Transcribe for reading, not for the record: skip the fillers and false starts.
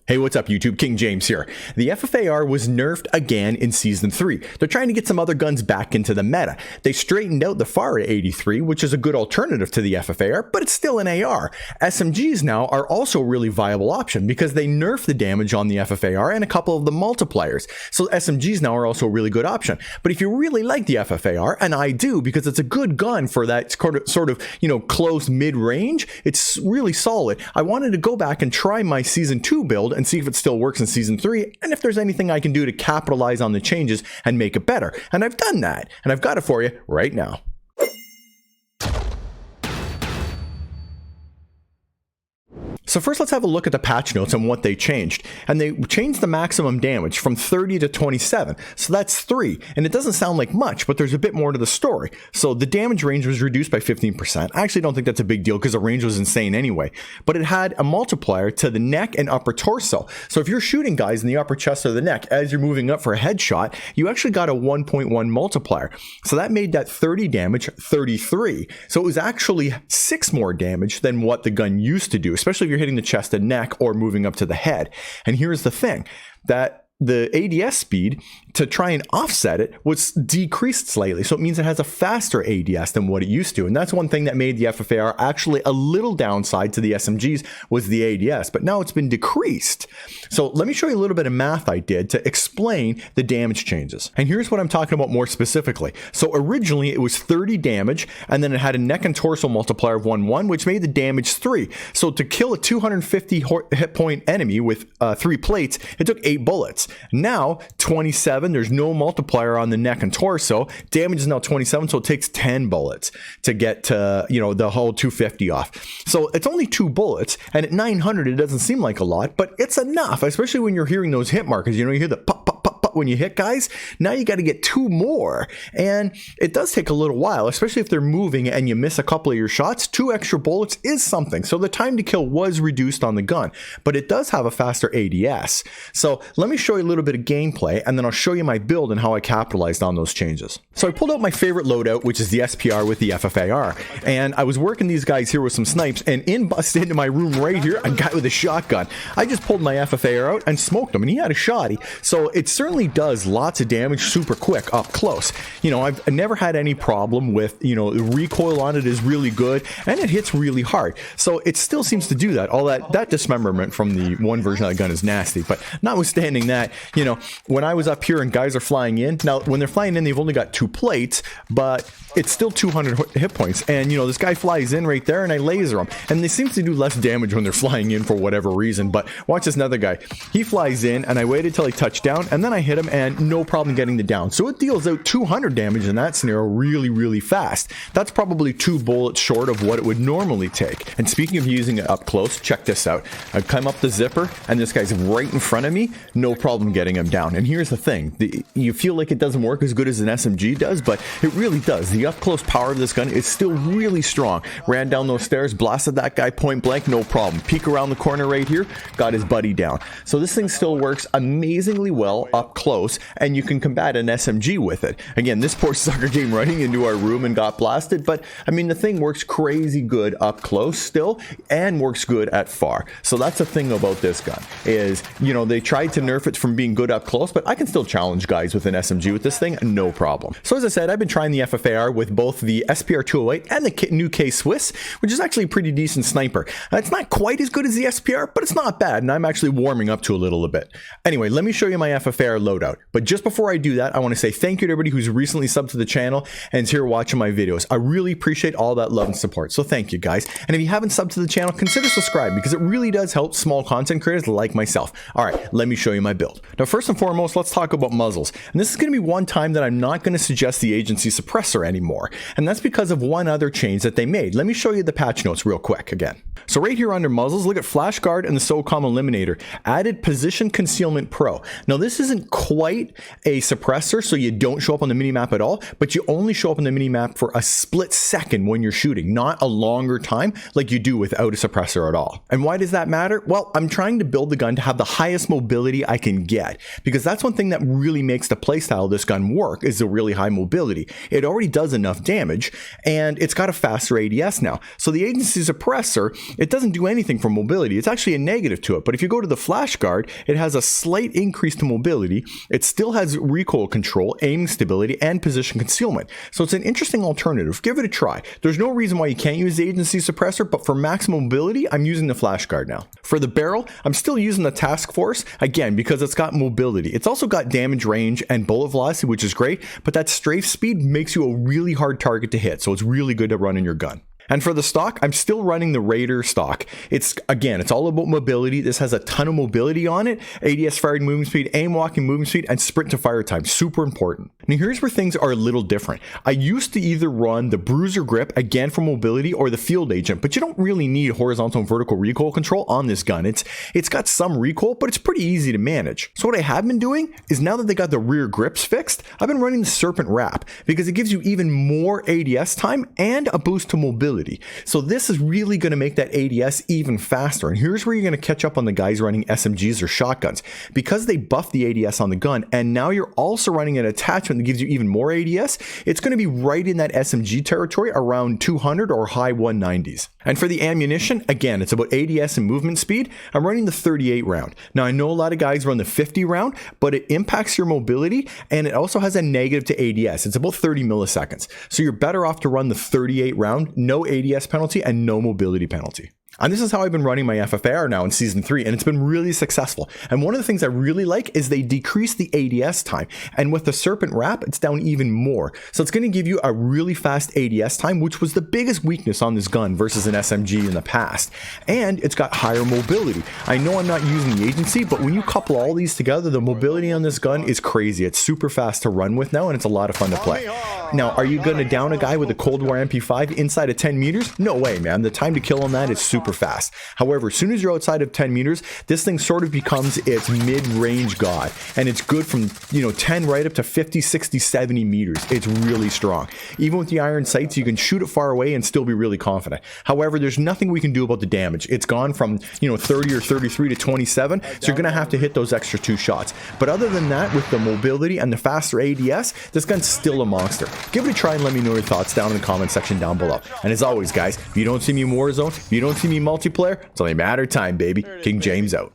Hey, what's up YouTube? King James here. The FFAR was nerfed again in Season 3. They're trying to get some other guns back into the meta. They straightened out the FFAR at 83, which is a good alternative to the FFAR, but it's still an AR. SMGs now are also a really viable option because they nerf the damage on the FFAR and a couple of the multipliers. So SMGs now are also a really good option. But if you really like the FFAR, and I do because it's a good gun for that sort of close mid-range, it's really solid. I wanted to go back and try my Season 2 build and see if it still works in Season 3 and if there's anything I can do to capitalize on the changes and make it better. And I've done that, and I've got it for you right now. So first let's have a look at the patch notes and what they changed. And they changed the maximum damage from 30 to 27. So that's 3. And it doesn't sound like much, but there's a bit more to the story. So the damage range was reduced by 15%. I actually don't think that's a big deal because the range was insane anyway. But it had a multiplier to the neck and upper torso. So if you're shooting guys in the upper chest or the neck as you're moving up for a headshot, you actually got a 1.1 multiplier. So that made that 30 damage 33. So it was actually 6 more damage than what the gun used to do, especially if you're hitting the chest and neck or moving up to the head. And here's the thing, that the ADS speed, to try and offset it, was decreased slightly. So it means it has a faster ADS than what it used to. And that's one thing that made the FFAR actually a little downside to the SMGs, was the ADS. But now it's been decreased. So let me show you a little bit of math I did to explain the damage changes. And here's what I'm talking about more specifically. So originally it was 30 damage, and then it had a neck and torso multiplier of 1.1, which made the damage 3. So to kill a 250 hit point enemy with 3 plates, it took 8 bullets. Now 27, there's no multiplier on the neck and torso. Damage is now 27, so it takes 10 bullets to get to, the whole 250 off. So it's only 2 bullets, and at 900 it doesn't seem like a lot, but it's enough, especially when you're hearing those hit markers. You hear the pop, pop, pop, pop when you hit guys. Now you got to get 2 more, and it does take a little while, especially if they're moving and you miss a couple of your shots. 2 extra bullets is something. So the time to kill was reduced on the gun, but it does have a faster ADS. So let me show you a little bit of gameplay, and then I'll show you my build and how I capitalized on those changes. So I pulled out my favorite loadout, which is the SPR with the FFAR, and I was working these guys here with some snipes, and busted into my room right here a guy with a shotgun. I just pulled my FFAR out and smoked him, and he had a shotty. So it certainly does lots of damage super quick up close. I've never had any problem with, the recoil on it is really good, and it hits really hard. So it still seems to do that. All that dismemberment from the one version of the gun is nasty, but notwithstanding that, when I was up here and guys are flying in, now when they're flying in, they've only got 2 plates, but it's still 200 hit points. And this guy flies in right there and I laser him, and they seem to do less damage when they're flying in for whatever reason. But watch this other guy. He flies in and I waited till he touched down, and then I hit him and no problem getting the down. So it deals out 200 damage in that scenario really, really fast. That's probably 2 bullets short of what it would normally take. And speaking of using it up close, check this out. I climb up the zipper and this guy's right in front of me, no problem getting him down. And here's the thing, you feel like it doesn't work as good as an SMG does, but it really does. The up close power of this gun is still really strong. Ran down those stairs, blasted that guy point blank, no problem. Peek around the corner right here, got his buddy down. So this thing still works amazingly well up close, and you can combat an SMG with it. Again, this poor sucker came running into our room and got blasted, but I mean, the thing works crazy good up close still, and works good at far. So that's the thing about this gun, is, they tried to nerf it from being good up close, but I can still challenge guys with an SMG with this thing, no problem. So as I said, I've been trying the FFAR with both the SPR 208 and the new K-Swiss, which is actually a pretty decent sniper. It's not quite as good as the SPR, but it's not bad, and I'm actually warming up to a little bit. Anyway, let me show you my FFAR loadout. But just before I do that, I want to say thank you to everybody who's recently subbed to the channel and is here watching my videos. I really appreciate all that love and support, so thank you guys. And if you haven't subbed to the channel, consider subscribing, because it really does help small content creators like myself. All right, let me show you my build. Now, first and foremost, let's talk about muzzles. And this is going to be one time that I'm not going to suggest the agency suppressor anymore. And that's because of one other change that they made. Let me show you the patch notes real quick again. So right here under muzzles, look at Flash Guard and the SOCOM Eliminator. Added Position Concealment Pro. Now this isn't quite a suppressor, so you don't show up on the minimap at all, but you only show up on the minimap for a split second when you're shooting, not a longer time like you do without a suppressor at all. And why does that matter? Well, I'm trying to build the gun to have the highest mobility I can get, because that's one thing that really makes the playstyle of this gun work, is the really high mobility. It already does enough damage, and it's got a faster ADS now. So the agency suppressor, it doesn't do anything for mobility. It's actually a negative to it. But if you go to the flash guard, it has a slight increase to mobility. It still has recoil control, aiming stability, and position concealment. So it's an interesting alternative. Give it a try. There's no reason why you can't use the agency suppressor, but for maximum mobility, I'm using the flash guard now. For the barrel, I'm still using the task force, again, because it's got mobility. It's also got damage range and bullet velocity, which is great, but that strafe speed makes you a really hard target to hit, so it's really good to run in your gun. And for the stock, I'm still running the Raider stock. It's all about mobility. This has a ton of mobility on it. ADS firing movement speed, aim walking movement speed, and sprint to fire time. Super important. Now here's where things are a little different. I used to either run the Bruiser grip, again for mobility, or the Field Agent, but you don't really need horizontal and vertical recoil control on this gun. It's got some recoil, but it's pretty easy to manage. So what I have been doing is, now that they got the rear grips fixed, I've been running the Serpent Wrap, because it gives you even more ADS time and a boost to mobility. So this is really going to make that ADS even faster. And here's where you're going to catch up on the guys running SMGs or shotguns, because they buffed the ADS on the gun, and now you're also running an attachment that gives you even more ADS. It's going to be right in that SMG territory, around 200 or high 190s. And for the ammunition, again, it's about ADS and movement speed. I'm running the 38 round. Now I know a lot of guys run the 50 round, but it impacts your mobility, and it also has a negative to ADS. It's about 30 milliseconds. So you're better off to run the 38 round, no ADS penalty and no mobility penalty. And this is how I've been running my FFAR now in Season 3, and it's been really successful. And one of the things I really like is they decrease the ADS time, and with the Serpent Wrap, it's down even more. So it's going to give you a really fast ADS time, which was the biggest weakness on this gun versus an SMG in the past. And it's got higher mobility. I know I'm not using the agency, but when you couple all these together, the mobility on this gun is crazy. It's super fast to run with now, and it's a lot of fun to play. Now, are you going to down a guy with a Cold War MP5 inside of 10 meters? No way, man. The time to kill on that is super fast. However, as soon as you're outside of 10 meters, this thing sort of becomes its mid-range god, and it's good from 10 right up to 50, 60, 70 meters. It's really strong. Even with the iron sights, you can shoot it far away and still be really confident. However, there's nothing we can do about the damage. It's gone from 30 or 33 to 27, so you're gonna have to hit those extra 2 shots. But other than that, with the mobility and the faster ADS, this gun's still a monster. Give it a try and let me know your thoughts down in the comment section down below. And as always, guys, if you don't see me in Warzone, if you don't see me in multiplayer, it's only a matter of time, baby. King James out.